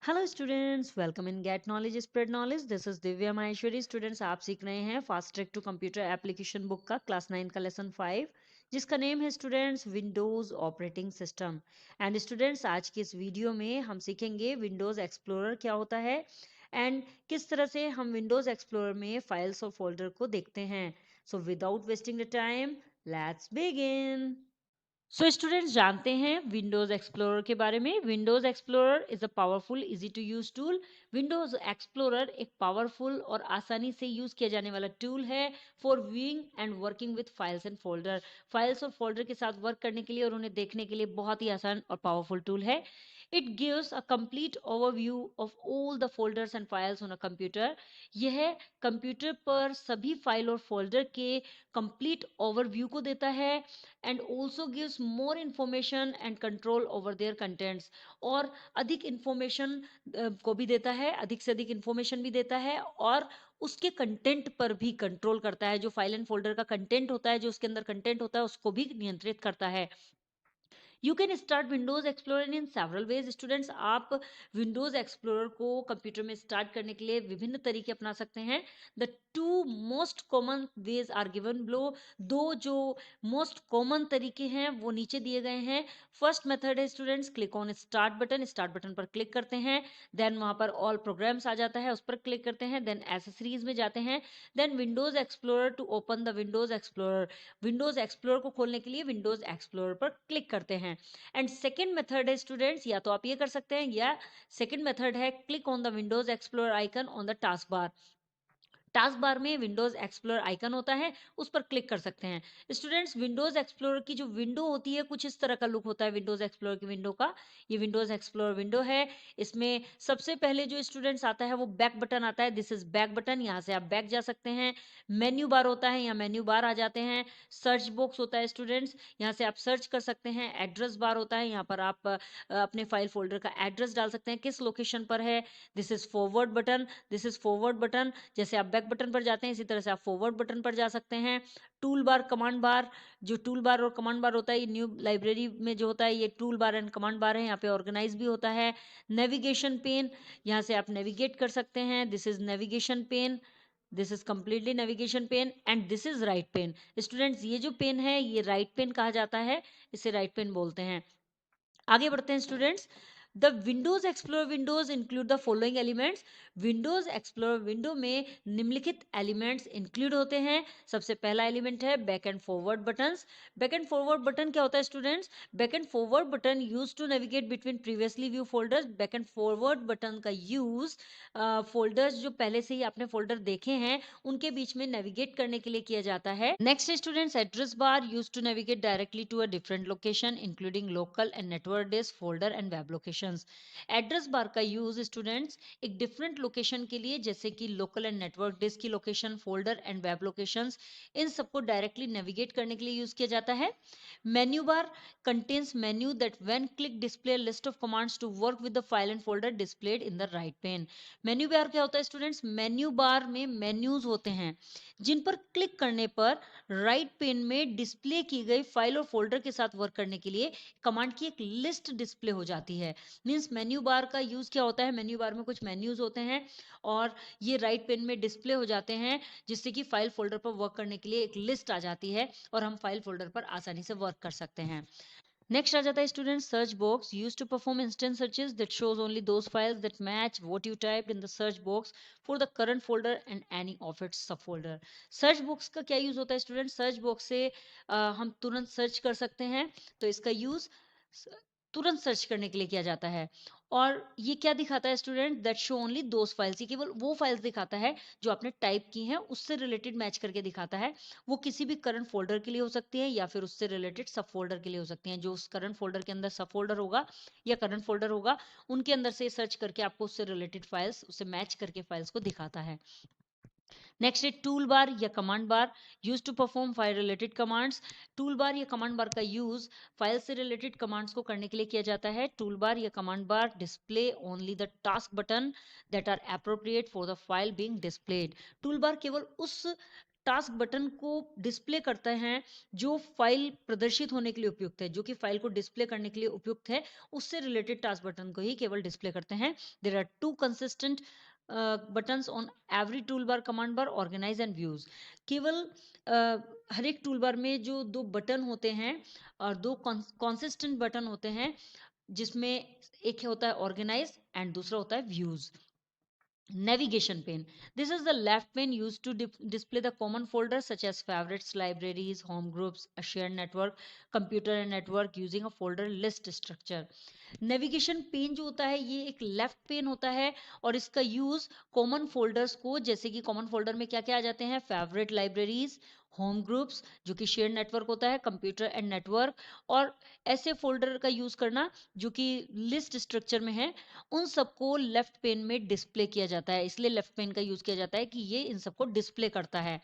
Hello students, welcome in get knowledge spread knowledge. This is Divya Maheshwari. Students, आप सीख रहे हैं fast track to computer application book का class 9 का लेसन 5, जिसका नेम है students Windows operating system. And students, आज की इस वीडियो में हम सीखेंगे विंडोज एक्सप्लोरर क्या होता है एंड किस तरह से हम विंडोज एक्सप्लोरर में फाइल्स और फोल्डर को देखते हैं। So without wasting the time, let's begin. So students, जानते हैं विंडोज एक्सप्लोरर के बारे में। Windows Explorer is a powerful easy to use tool. Windows Explorer एक पावरफुल और आसानी से यूज किया जाने वाला टूल है for viewing and working with files and folder. Files और फोल्डर के साथ वर्क करने के लिए और उन्हें देखने के लिए बहुत ही आसान और पावरफुल टूल है। It gives a complete overview of all the folders and files on a computer. यह कंप्यूटर पर सभी फाइल और फोल्डर के कंप्लीट ओवरव्यू को देता है and also gives more information and control over their contents. और अधिक इंफॉर्मेशन को भी देता है, अधिक से अधिक इंफॉर्मेशन भी देता है और उसके कंटेंट पर भी कंट्रोल करता है। जो फाइल एंड फोल्डर का कंटेंट होता है, जो उसके अंदर कंटेंट होता है, उसको भी नियंत्रित करता है। You can start Windows Explorer in several ways. Students, आप विंडोज एक्सप्लोरर को कंप्यूटर में स्टार्ट करने के लिए विभिन्न तरीके अपना सकते हैं। The two most common ways are given below. दो जो मोस्ट कॉमन तरीके हैं वो नीचे दिए गए हैं। फर्स्ट मेथड है students, click on start button. Start button पर क्लिक करते हैं, देन वहां पर ऑल प्रोग्राम्स आ जाता है, उस पर क्लिक करते हैं, देन एसेसरीज में जाते हैं, then Windows Explorer to open the Windows Explorer. Windows Explorer को खोलने के लिए विंडोज एक्सप्लोरर पर क्लिक करते हैं। एंड सेकेंड मेथड है स्टूडेंट्स, या तो आप ये कर सकते हैं, या सेकेंड मेथड है click on the Windows explorer icon on the task bar. Task bar में विंडोज एक्सप्लोरर आइकन होता है, उस पर क्लिक कर सकते हैं। स्टूडेंट्स, विंडोज एक्सप्लोरर की जो विंडो होती है कुछ इस तरह का लुक होता है विंडोज एक्सप्लोरर की विंडो का। ये विंडोज एक्सप्लोरर विंडो है। इसमें सबसे पहले जो स्टूडेंट्स आता है वो बैक बटन आता है। दिस इज बैक बटन, यहाँ से आप बैक जा सकते हैं। मेन्यू बार होता है, यहाँ मेन्यू बार आ जाते हैं। सर्च बॉक्स होता है स्टूडेंट्स, यहाँ से आप सर्च कर सकते हैं। एड्रेस बार होता है, यहाँ पर आप अपने फाइल फोल्डर का एड्रेस डाल सकते हैं, किस लोकेशन पर है। This is forward button. This is forward button, जैसे आप बैक बटन पर जाते हैं इसी तरह से आप फॉरवर्ड बटन पर जा सकते हैं। टूल बार, कमांड बार। जो टूल बार और कमांड बार होता है, ये न्यू लाइब्रेरी में जो होता है ये टूल बार एंड कमांड बार है। यहाँ पे ऑर्गेनाइज भी होता है। नेविगेशन पेन, यहाँ से आप नेविगेट कर सकते हैं। This is navigation pane. This is completely navigation pane and this is right pane. Students, ये जो पेन है ये राइट पेन कहा जाता है, इसे राइट पेन बोलते हैं। आगे बढ़ते हैं students. The Windows Explorer Windows include the following elements. Windows explorer window में निम्नलिखित एलिमेंट्स इंक्लूड होते हैं। सबसे पहला एलिमेंट है back and forward buttons. Back and forward button क्या होता है students? Back and forward button use to navigate between previously view folders. Back and forward button का यूज फोल्डर्स जो पहले से ही आपने फोल्डर देखे हैं उनके बीच में नेविगेट करने के लिए किया जाता है। Next students, address bar use to navigate directly to a different location including local and network disk folder and web locations. Address bar का यूज स्टूडेंट्स एक डिफरेंट लोकेशन के लिए, जैसे कि लोकल एंड नेटवर्क डिस्क की location, folder and web locations, इन सबको directly navigate करने के लिए यूज किया जाता है। Menu bar contains menu that when click display a list of commands to work with the file and folder displayed in the right pane। Menu bar क्या होता है स्टूडेंट्स? मेन्यू बार में मेन्यूज होते हैं जिन पर क्लिक करने पर right pane में डिस्प्ले की गई फाइल और फोल्डर के साथ वर्क करने के लिए कमांड की एक लिस्ट डिस्प्ले हो जाती है। मींस मेन्यू बार का यूज क्या होता है? मेन्यू बार में कुछ मेन्यूज होते हैं और ये राइट पेन में डिस्प्ले हो जाते हैं, जिससे कि फाइल फोल्डर पर वर्क करने के लिए एक लिस्ट आ जाती है और हम फाइल फोल्डर पर आसानी से वर्क कर सकते हैं। नेक्स्ट आ जाता है student search box use to perform instant searches that shows only those files that match what you typed in the search box for the current folder and any of its sub folder. Search box का क्या use होता है student? Search box से हम तुरंत search कर सकते हैं, तो इसका यूज तुरंत सर्च करने के लिए किया जाता है। और ये क्या दिखाता है student? That show only those files, ये केवल वो फाइल्स दिखाता है जो आपने टाइप की हैं, उससे रिलेटेड मैच करके दिखाता है। वो किसी भी करंट फोल्डर के लिए हो सकती है या फिर उससे रिलेटेड सब फोल्डर के लिए हो सकती हैं। जो उस करंट फोल्डर के अंदर सब फोल्डर होगा या करंट फोल्डर होगा, उनके अंदर से सर्च करके आपको उससे रिलेटेड फाइल्स, उससे मैच करके फाइल्स को दिखाता है। नेक्स्ट है टूल बार या command bar use to perform file related commands. Tool bar या कमांड बार का यूज फाइल से रिलेटेड कमांड्स को करने के लिए किया जाता है। टूल बार या command bar display only the task button that are appropriate for the file being displayed. Tool bar केवल उस टास्क बटन को डिस्प्ले करते हैं जो फाइल प्रदर्शित होने के लिए उपयुक्त है, जो कि फाइल को डिस्प्ले करने के लिए उपयुक्त है, उससे रिलेटेड टास्क बटन को ही केवल डिस्प्ले करते हैं। There are two consistent buttons on every toolbar command bar organize and views। केवल हर एक टूल बार में जो दो बटन होते हैं और दो consistent बटन होते हैं, जिसमें एक होता है ऑर्गेनाइज एंड दूसरा होता है views. Navigation pane. This is the left pane used to display the common folders such as favorites, libraries, home groups, a shared network, computer and network using a folder list structure। Navigation pane जो होता है ये एक left pen होता है और इसका use common folders को, जैसे कि कॉमन फोल्डर में क्या क्या आ जाते हैं, फेवरेट, लाइब्रेरीज, होम ग्रुप्स जो कि शेयर नेटवर्क होता है, कंप्यूटर एंड नेटवर्क, और ऐसे फोल्डर का यूज करना जो कि लिस्ट स्ट्रक्चर में है, उन सबको लेफ्ट पेन में डिस्प्ले किया जाता है। इसलिए लेफ्ट पेन का यूज किया जाता है कि ये इन सबको डिस्प्ले करता है।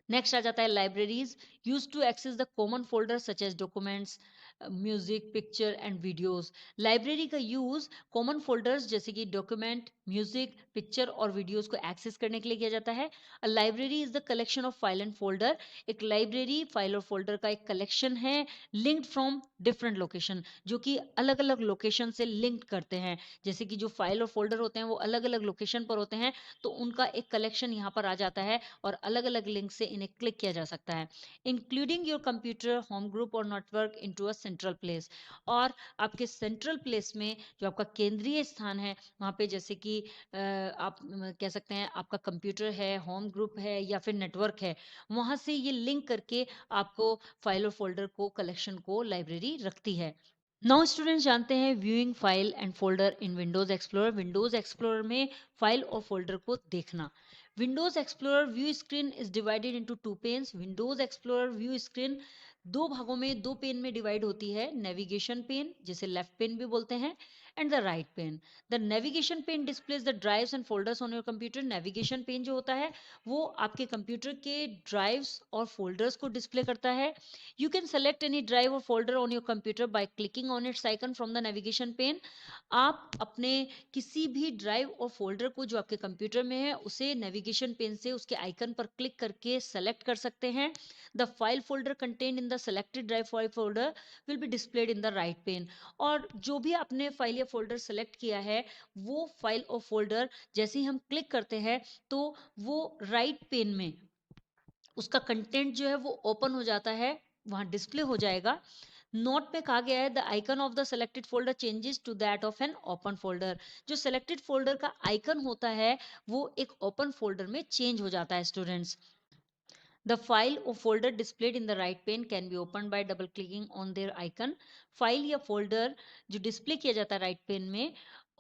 नेक्स्ट आ जाता है libraries, use to access the common folder such as documents, music, picture and videos. Library का यूज कॉमन फोल्डर्स जैसे कि डॉक्यूमेंट, म्यूजिक, पिक्चर और वीडियोस को एक्सेस करने के लिए किया जाता है। A library is the collection of file and folder. एक लाइब्रेरी फाइल और फोल्डर का एक कलेक्शन है, लिंक्ड फ्रॉम डिफरेंट लोकेशन, जो कि अलग अलग लोकेशन से लिंक करते हैं। जैसे कि जो फाइल और फोल्डर होते हैं वो अलग अलग लोकेशन पर होते हैं, तो उनका एक कलेक्शन यहाँ पर आ जाता है और अलग अलग लिंक से इन्हें क्लिक किया जा सकता है। Including your computer, home group और network into a central place. और आपके सेंट्रल प्लेस में जो आपका केंद्रीय स्थान है, वहाँ पे जैसे कि आप कह सकते हैं आपका कंप्यूटर है, होम ग्रुप है या फिर नेटवर्क है, वहाँ से ये लिंक करके आपको फाइल और फोल्डर को, कलेक्शन को लाइब्रेरी रखती है। नाउ स्टूडेंट्स जानते हैं viewing file and folder in Windows Explorer. Windows Explorer में फाइल और फोल्डर को देखना। Windows Explorer view screen is divided into two panes. Windows Explorer view screen दो भागों में, दो पेन में डिवाइड होती है। नेविगेशन पेन, जिसे लेफ्ट पेन भी बोलते हैं, and the right pane. The navigation pane displays the drives and folders on your computer. Navigation pane जो होता है वो आपके कंप्यूटर के ड्राइव्स और फोल्डर्स को डिस्प्ले करता है। You can select any drive or folder on your computer by clicking on its icon from the navigation pane। आप अपने किसी भी ड्राइव और फोल्डर को जो आपके कंप्यूटर में है उसे नेविगेशन पेन से उसके आइकन पर क्लिक करके सेलेक्ट कर सकते हैं। The file folder content in the selected drive file folder will be displayed in the right pane. और जो भी आपने फाइल या फोल्डर सेलेक्ट किया है वो फाइल और फोल्डर जैसे ही हम क्लिक करते हैं तो वो राइट पेन में उसका कंटेंट जो है वो ओपन हो जाता है, वहां डिस्प्ले हो जाएगा। नोट में कहा गया है the icon of the selected folder changes to that of an open folder. जो सेलेक्टेड फोल्डर का आइकन होता है वो एक ओपन फोल्डर में चेंज हो जाता है students. The file or folder displayed in the right pane can be opened by double clicking on their icon। File या फोल्डर जो डिस्प्ले किया जाता है राइट पेन में,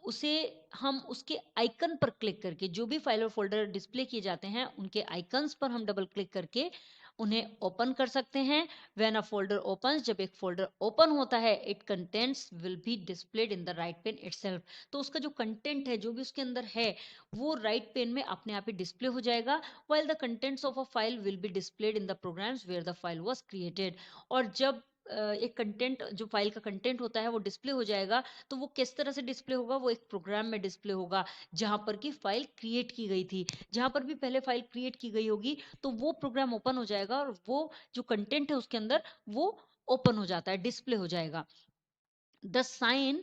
उसे हम उसके आइकन पर क्लिक करके, जो भी फाइल और फोल्डर डिस्प्ले किए जाते हैं उनके आइकन्स पर हम डबल क्लिक करके उन्हें ओपन कर सकते हैं। व्हेन अ फोल्डर ओपन्स, जब एक फोल्डर ओपन होता है, it contents will be displayed in the right pane itself. तो उसका जो कंटेंट है, जो भी उसके अंदर है, वो राइट पेन में अपने आप ही डिस्प्ले हो जाएगा। while the contents of a file will be displayed in the programs where the file was created। और जब एक कंटेंट, जो फाइल का कंटेंट होता है वो डिस्प्ले हो जाएगा, तो वो किस तरह से डिस्प्ले होगा, वो एक प्रोग्राम में डिस्प्ले होगा जहां पर की फाइल क्रिएट की गई थी। जहां पर भी पहले फाइल क्रिएट की गई होगी तो वो प्रोग्राम ओपन हो जाएगा और वो जो कंटेंट है उसके अंदर वो ओपन हो जाता है, डिस्प्ले हो जाएगा। The sign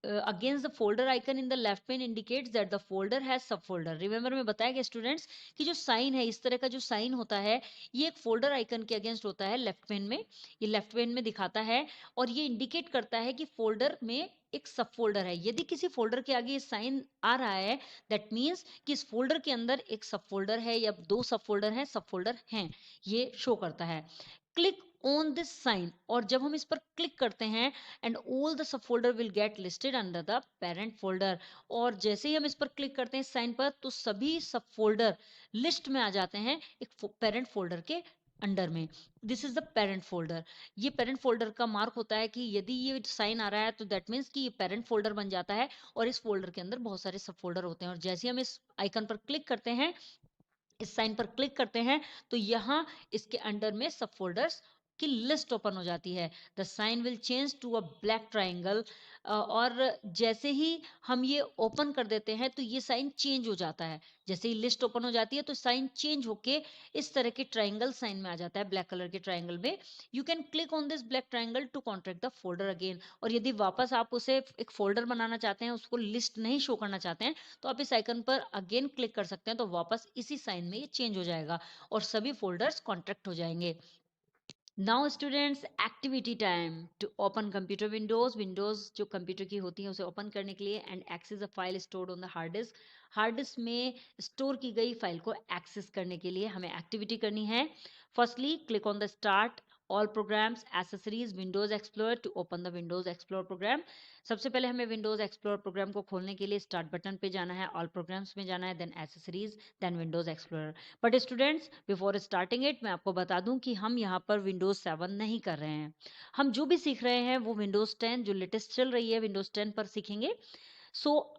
against the folder icon in the left pane indicates that the folder has subfolder। Remember मैं बताया कि स्टूडेंट्स कि जो साइन है, इस तरह का जो साइन होता है, ये एक फोल्डर आइकन के अगेंस्ट होता है लेफ्ट पेन में। ये लेफ्ट पेन में दिखाता है और ये इंडिकेट करता है कि फोल्डर में एक सब फोल्डर है। यदि किसी फोल्डर के आगे ये साइन आ रहा है, दैट मीन्स कि इस फोल्डर के अंदर एक सब फोल्डर है या दो सब फोल्डर हैं, सब फोल्डर हैं, ये शो करता है। क्लिक ऑन दिस साइन, और जब हम इस पर क्लिक करते हैं, and all the sub folder will get listed under the parent folder. और जैसे ही हम इस पर क्लिक करते हैं साइन पर, तो सभी सब फोल्डर लिस्ट में आ जाते हैं एक पेरेंट फोल्डर के अंडर में। This is the parent folder. ये पेरेंट फोल्डर का मार्क होता है कि यदि ये साइन आ रहा है तो दैट मीन्स कि ये पेरेंट फोल्डर बन जाता है और इस फोल्डर के अंदर बहुत सारे सब फोल्डर होते हैं। और जैसे ही हम इस आइकन पर क्लिक करते हैं, इस साइन पर क्लिक करते हैं, तो यहाँ इसके अंडर में सब फोल्डर्स कि लिस्ट ओपन हो जाती है। The sign will change to a black triangle, और जैसे ही हम ये ओपन कर देते हैं तो ये साइन चेंज हो जाता है। जैसे ही लिस्ट ओपन हो जाती है तो साइन चेंज होके इस तरह के ट्राइंगल साइन में आ जाता है, ब्लैक कलर के ट्राइंगल में। You can click on this black triangle to contract the folder again. और यदि वापस आप उसे एक फोल्डर बनाना चाहते हैं, उसको लिस्ट नहीं शो करना चाहते हैं, तो आप इस आइकन पर अगेन क्लिक कर सकते हैं, तो वापस इसी साइन में ये चेंज हो जाएगा और सभी फोल्डर्स कॉन्ट्रैक्ट हो जाएंगे। Now students, activity time. To open computer Windows, Windows जो कंप्यूटर की होती है उसे ओपन करने के लिए, and access a file stored on the hard disk, hard disk में स्टोर की गई फाइल को एक्सेस करने के लिए हमें एक्टिविटी करनी है। Firstly click on the start all programs accessories Windows Explorer to open the Windows Explorer program. सबसे पहले हमें विंडोज एक्सप्लोरर प्रोग्राम को खोलने के लिए स्टार्ट बटन पे जाना है, ऑल प्रोग्राम्स में जाना है, then accessories, then Windows Explorer. But students, before starting it मैं आपको बता दूं कि हम यहाँ पर विंडोज 7 नहीं कर रहे हैं। हम जो भी सीख रहे हैं वो विंडोज 10 जो लेटेस्ट चल रही है विंडोज 10 पर सीखेंगे।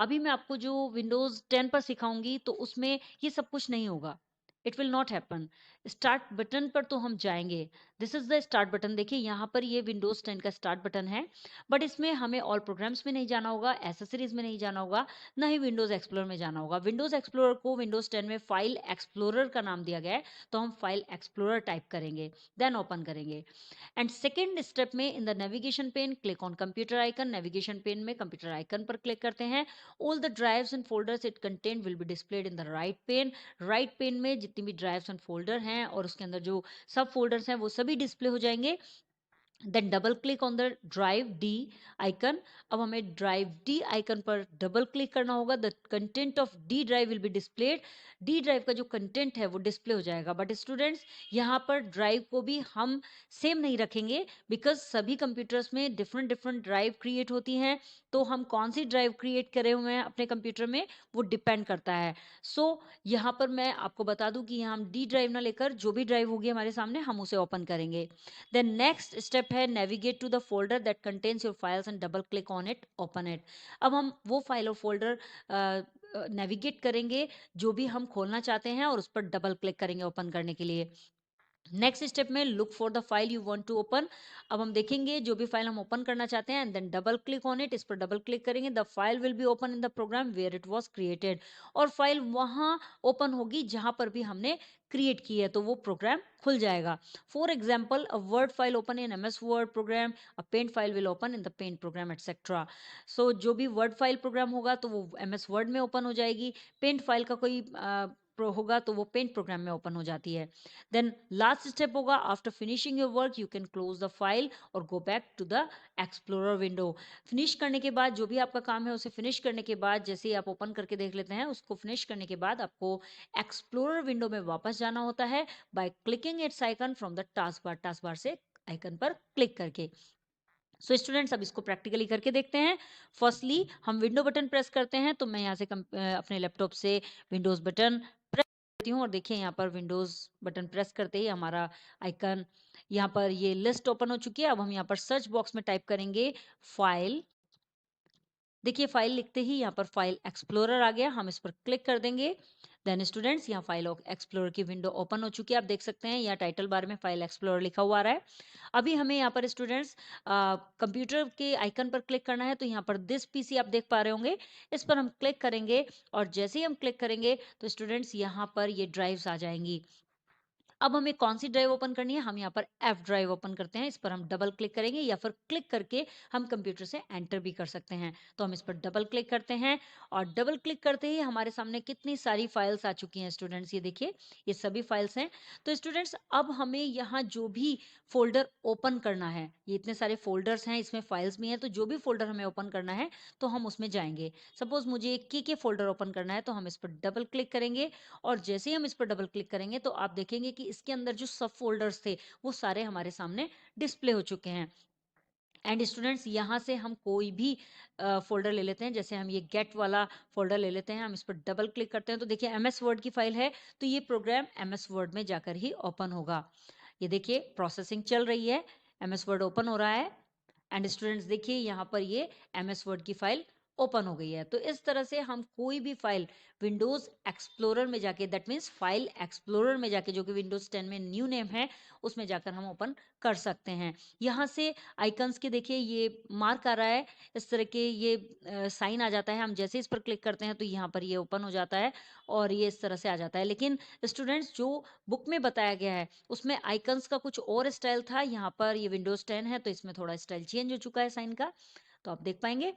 अभी मैं आपको जो विंडोज 10 पर सिखाऊंगी तो उसमें ये सब कुछ नहीं होगा। It will not happen. Start button पर तो हम जाएंगे। This is the start button. देखिए यहाँ पर ये विंडोज 10 का स्टार्ट बटन है, बट इसमें हमें ऑल प्रोग्राम्स में नहीं जाना होगा, एसेसरीज में नहीं जाना होगा, ना ही विंडोज एक्सप्लोरर में जाना होगा। विंडोज एक्सप्लोरर को विंडोज 10 में फाइल एक्सप्लोरर का नाम दिया गया है, तो हम फाइल एक्सप्लोरर टाइप करेंगे, देन ओपन करेंगे। एंड सेकेंड स्टेप में in the navigation pane click on computer icon. Navigation pane में कंप्यूटर आइकन पर क्लिक करते हैं। All the drives and folders it contain will be displayed in the right pane. Right pane में जितनी भी drives and folder हैं और उसके अंदर जो सब फोल्डर्स हैं वो सभी डिस्प्ले हो जाएंगे। Then double click on the drive D icon. अब हमें ड्राइव डी आइकन पर डबल क्लिक करना होगा। The content of D drive will be displayed. D drive का जो कंटेंट है वो डिस्प्ले हो जाएगा। बट स्टूडेंट्स, यहाँ पर ड्राइव को भी हम सेम नहीं रखेंगे, बिकॉज सभी कंप्यूटर्स में डिफरेंट डिफरेंट ड्राइव क्रिएट होती हैं। तो हम कौन सी ड्राइव क्रिएट करे हुए हैं अपने कंप्यूटर में वो डिपेंड करता है। यहाँ पर मैं आपको बता दूं कि यहाँ हम डी ड्राइव ना लेकर जो भी ड्राइव होगी हमारे सामने हम उसे ओपन करेंगे। देन नेक्स्ट स्टेप है navigate to the folder that contains your files and double click on it, open it. अब हम वो फाइल और फोल्डर नेविगेट करेंगे जो भी हम खोलना चाहते हैं और उस पर डबल क्लिक करेंगे ओपन करने के लिए। नेक्स्ट स्टेप में look for the file you want to open. अब हम देखेंगे जो भी फाइल हम ओपन करना चाहते हैं, and then double click on it, इस पर डबल क्लिक करेंगे। The file will be open in the program where it was created. और फाइल वहां ओपन होगी जहां पर भी हमने क्रिएट की है, तो वो प्रोग्राम खुल जाएगा। For example, a word file open in MS word program, a paint file will open in the paint program, etcetera. जो भी वर्ड फाइल प्रोग्राम होगा तो वो MS वर्ड में ओपन हो जाएगी। पेंट फाइल का कोई होगा तो वो पेंट प्रोग्राम में ओपन हो जाती है। देन लास्ट स्टेप होगा, after finishing your work you can close the file और go back to the explorer window. Finish करने के बाद जो भी आपका काम है उसे फिनिश करने के बाद जैसे ही आप ओपन करके देख लेते हैं, उसको फिनिश करने के बाद आपको एक्सप्लोरर विंडो में वापस जाना होता है by clicking it's icon from the task bar से आइकन पर क्लिक करके। स्टूडेंट्स, अब इसको प्रैक्टिकली करके देखते हैं। फर्स्टली हम विंडो बटन प्रेस करते हैं, तो मैं यहाँ से अपने लैपटॉप से विंडोज बटन प्रेस करती हूँ और देखिए यहाँ पर विंडोज बटन प्रेस करते ही हमारा आइकन यहाँ पर ये लिस्ट ओपन हो चुकी है। अब हम यहाँ पर सर्च बॉक्स में टाइप करेंगे फाइल। देखिए फाइल लिखते ही यहाँ पर फाइल एक्सप्लोरर आ गया, हम इस पर क्लिक कर देंगे। देन स्टूडेंट्स, यहाँ फाइल एक्सप्लोरर की विंडो ओपन हो चुकी है। आप देख सकते हैं यहाँ टाइटल बार में फाइल एक्सप्लोरर लिखा हुआ आ रहा है। अभी हमें यहाँ पर स्टूडेंट्स कंप्यूटर के आइकन पर क्लिक करना है, तो यहाँ पर दिस पीसी आप देख पा रहे होंगे, इस पर हम क्लिक करेंगे और जैसे ही हम क्लिक करेंगे तो स्टूडेंट्स यहाँ पर ये ड्राइव्स आ जाएंगी। अब हमें कौन सी ड्राइव ओपन करनी है, हम यहाँ पर F ड्राइव ओपन करते हैं। इस पर हम डबल क्लिक करेंगे या फिर क्लिक करके हम कंप्यूटर से एंटर भी कर सकते हैं। तो हम इस पर डबल क्लिक करते हैं और डबल क्लिक करते ही हमारे सामने कितनी सारी फाइल्स आ चुकी हैं स्टूडेंट्स, ये देखिए ये सभी फाइल्स हैं। तो स्टूडेंट्स, अब हमें यहाँ जो भी फोल्डर ओपन करना है, ये इतने सारे फोल्डर्स हैं, इसमें फाइल्स भी हैं, तो जो भी फोल्डर हमें ओपन करना है तो हम उसमें जाएंगे। सपोज मुझे एक के फोल्डर ओपन करना है, तो हम इस पर डबल क्लिक करेंगे और जैसे ही हम इस पर डबल क्लिक करेंगे तो आप देखेंगे कि इसके अंदर जो सब फोल्डर्स थे वो सारे हमारे सामने डिस्प्ले हो चुके हैं। एंड स्टूडेंट्स, यहाँ से हम कोई भी फोल्डर ले लेते हैं, जैसे हम ये गेट वाला फोल्डर ले लेते हैं, हम इस पर डबल क्लिक करते हैं तो देखिए MS वर्ड की फाइल है, तो ये प्रोग्राम MS वर्ड में जाकर ही ओपन होगा। ये देखिए प्रोसेसिंग चल रही है, MS वर्ड ओपन हो रहा है। एंड स्टूडेंट्स देखिए यहाँ पर ये MS वर्ड की फाइल ओपन हो गई है। तो इस तरह से हम कोई भी फाइल विंडोज एक्सप्लोरर में जाके, दैट मीन्स फाइल एक्सप्लोरर में जाके, जो कि विंडोज 10 में न्यू नेम है, उसमें जाकर हम ओपन कर सकते हैं। यहाँ से आइकन्स के देखिए ये मार्क आ रहा है, इस तरह के ये साइन आ जाता है। हम जैसे इस पर क्लिक करते हैं तो यहाँ पर ये ओपन हो जाता है और ये इस तरह से आ जाता है। लेकिन स्टूडेंट्स, जो बुक में बताया गया है उसमें आइकन्स का कुछ और स्टाइल था, यहाँ पर ये विंडोज 10 है तो इसमें थोड़ा स्टाइल चेंज हो चुका है साइन का, तो आप देख पाएंगे।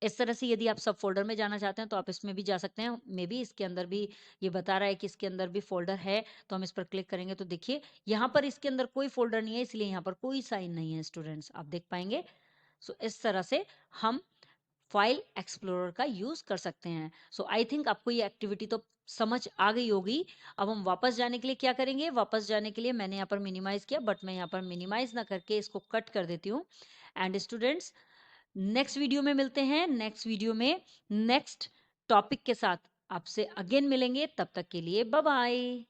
इस तरह से यदि आप सब फ़ोल्डर में जाना चाहते हैं तो आप इसमें भी जा सकते हैं। मे बी इसके अंदर भी ये बता रहा है कि इसके अंदर भी फ़ोल्डर है, तो हम इस पर क्लिक करेंगे तो देखिए यहाँ पर इसके अंदर कोई फ़ोल्डर नहीं है, इसलिए यहाँ पर कोई साइन नहीं है स्टूडेंट्स, आप देख पाएंगे। सो इस तरह से हम फाइल एक्सप्लोरर का यूज़ कर सकते हैं। सो आई थिंक आपको ये एक्टिविटी तो समझ आ गई होगी। अब हम वापस जाने के लिए क्या करेंगे? वापस जाने के लिए मैंने यहाँ पर मिनिमाइज़ किया, बट मैं यहाँ पर मिनिमाइज़ ना करके इसको कट कर देती हूँ। एंड स्टूडेंट्स, नेक्स्ट वीडियो में मिलते हैं। नेक्स्ट वीडियो में नेक्स्ट टॉपिक के साथ आपसे अगेन मिलेंगे। तब तक के लिए बाय बाय।